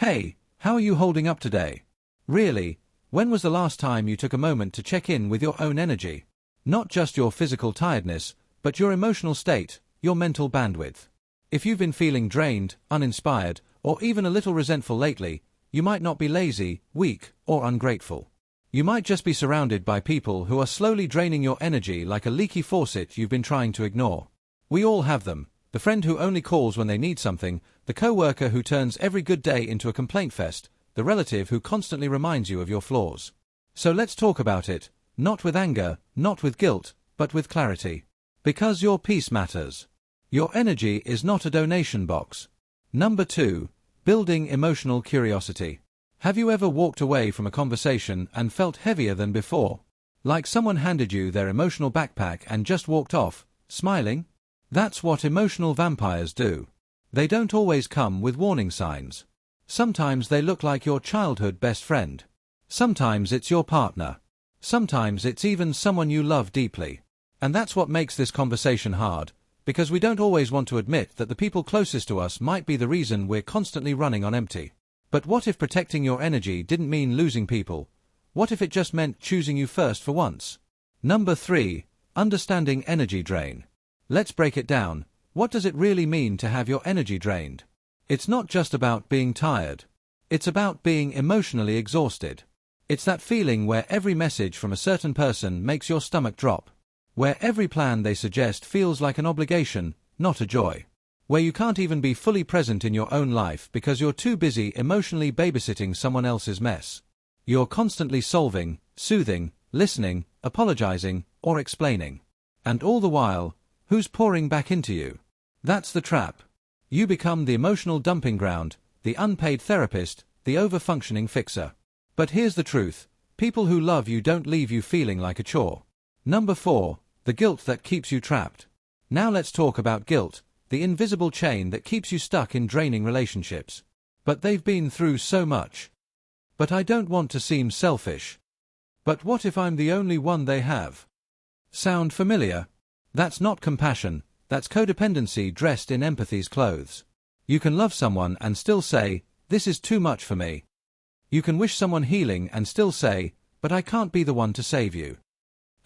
Hey, how are you holding up today? Really, when was the last time you took a moment to check in with your own energy? Not just your physical tiredness, but your emotional state, your mental bandwidth. If you've been feeling drained, uninspired, or even a little resentful lately, you might not be lazy, weak, or ungrateful. You might just be surrounded by people who are slowly draining your energy like a leaky faucet you've been trying to ignore. We all have them. The friend who only calls when they need something, the coworker who turns every good day into a complaint fest, the relative who constantly reminds you of your flaws. So let's talk about it, not with anger, not with guilt, but with clarity. Because your peace matters. Your energy is not a donation box. Number 2. Building emotional curiosity. Have you ever walked away from a conversation and felt heavier than before? Like someone handed you their emotional backpack and just walked off, smiling? That's what emotional vampires do. They don't always come with warning signs. Sometimes they look like your childhood best friend. Sometimes it's your partner. Sometimes it's even someone you love deeply. And that's what makes this conversation hard, because we don't always want to admit that the people closest to us might be the reason we're constantly running on empty. But what if protecting your energy didn't mean losing people? What if it just meant choosing you first for once? Number 3. Understanding energy drain. Let's break it down. What does it really mean to have your energy drained? It's not just about being tired. It's about being emotionally exhausted. It's that feeling where every message from a certain person makes your stomach drop. Where every plan they suggest feels like an obligation, not a joy. Where you can't even be fully present in your own life because you're too busy emotionally babysitting someone else's mess. You're constantly solving, soothing, listening, apologizing, or explaining. And all the while, who's pouring back into you? That's the trap. You become the emotional dumping ground, the unpaid therapist, the over-functioning fixer. But here's the truth. People who love you don't leave you feeling like a chore. Number 4. The guilt that keeps you trapped. Now let's talk about guilt, the invisible chain that keeps you stuck in draining relationships. But they've been through so much. But I don't want to seem selfish. But what if I'm the only one they have? Sound familiar? That's not compassion, that's codependency dressed in empathy's clothes. You can love someone and still say, this is too much for me. You can wish someone healing and still say, but I can't be the one to save you.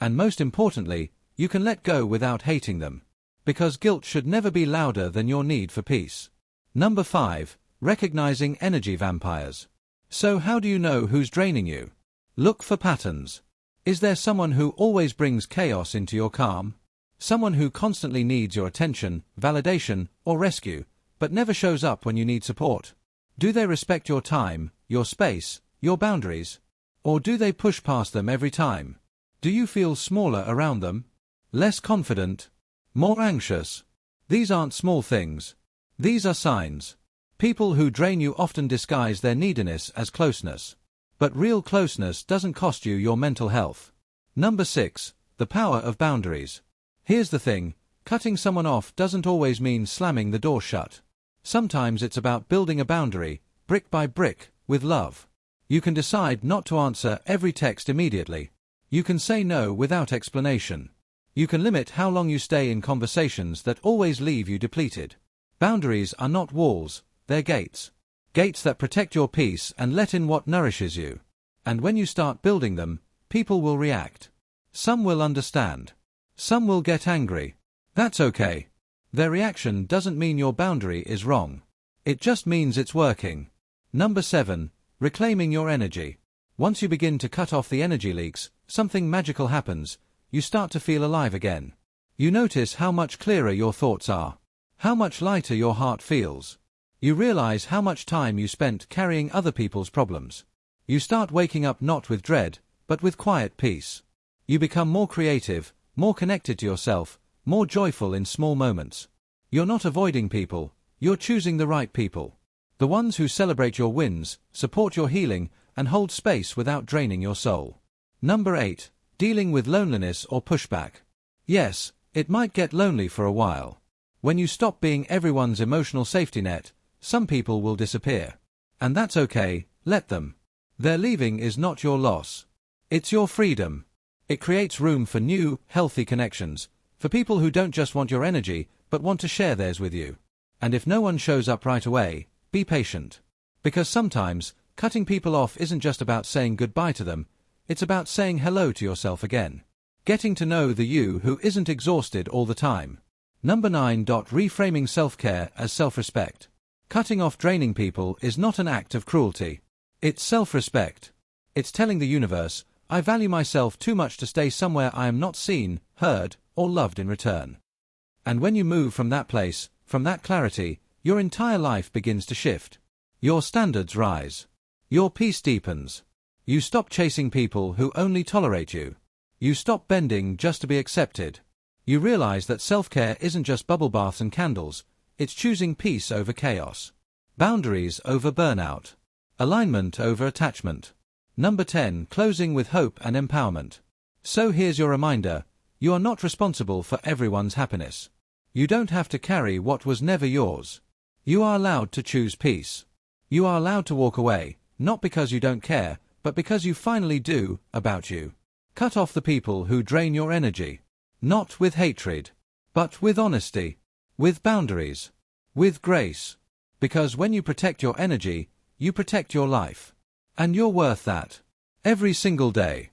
And most importantly, you can let go without hating them. Because guilt should never be louder than your need for peace. Number 5. Recognizing energy vampires. So how do you know who's draining you? Look for patterns. Is there someone who always brings chaos into your calm? Someone who constantly needs your attention, validation, or rescue, but never shows up when you need support? Do they respect your time, your space, your boundaries? Or do they push past them every time? Do you feel smaller around them? Less confident? More anxious? These aren't small things. These are signs. People who drain you often disguise their neediness as closeness. But real closeness doesn't cost you your mental health. Number 6. The power of boundaries. Here's the thing, cutting someone off doesn't always mean slamming the door shut. Sometimes it's about building a boundary, brick by brick, with love. You can decide not to answer every text immediately. You can say no without explanation. You can limit how long you stay in conversations that always leave you depleted. Boundaries are not walls, they're gates. Gates that protect your peace and let in what nourishes you. And when you start building them, people will react. Some will understand. Some will get angry. That's okay. Their reaction doesn't mean your boundary is wrong. It just means it's working. Number 7. Reclaiming your energy. Once you begin to cut off the energy leaks, something magical happens. You start to feel alive again. You notice how much clearer your thoughts are. How much lighter your heart feels. You realize how much time you spent carrying other people's problems. You start waking up not with dread, but with quiet peace. You become more creative, more connected to yourself, more joyful in small moments. You're not avoiding people, you're choosing the right people. The ones who celebrate your wins, support your healing, and hold space without draining your soul. Number 8. Dealing with loneliness or pushback. Yes, it might get lonely for a while. When you stop being everyone's emotional safety net, some people will disappear. And that's okay, let them. Their leaving is not your loss. It's your freedom. It creates room for new, healthy connections, for people who don't just want your energy, but want to share theirs with you. And if no one shows up right away, be patient. Because sometimes, cutting people off isn't just about saying goodbye to them, it's about saying hello to yourself again. Getting to know the you who isn't exhausted all the time. Number 9. Reframing self-care as self-respect. Cutting off draining people is not an act of cruelty. It's self-respect. It's telling the universe, I value myself too much to stay somewhere I am not seen, heard, or loved in return. And when you move from that place, from that clarity, your entire life begins to shift. Your standards rise. Your peace deepens. You stop chasing people who only tolerate you. You stop bending just to be accepted. You realize that self-care isn't just bubble baths and candles, it's choosing peace over chaos. Boundaries over burnout. Alignment over attachment. Number 10. Closing with hope and empowerment. So here's your reminder, you are not responsible for everyone's happiness. You don't have to carry what was never yours. You are allowed to choose peace. You are allowed to walk away, not because you don't care, but because you finally do, about you. Cut off the people who drain your energy. Not with hatred, but with honesty, with boundaries, with grace. Because when you protect your energy, you protect your life. And you're worth that. Every single day.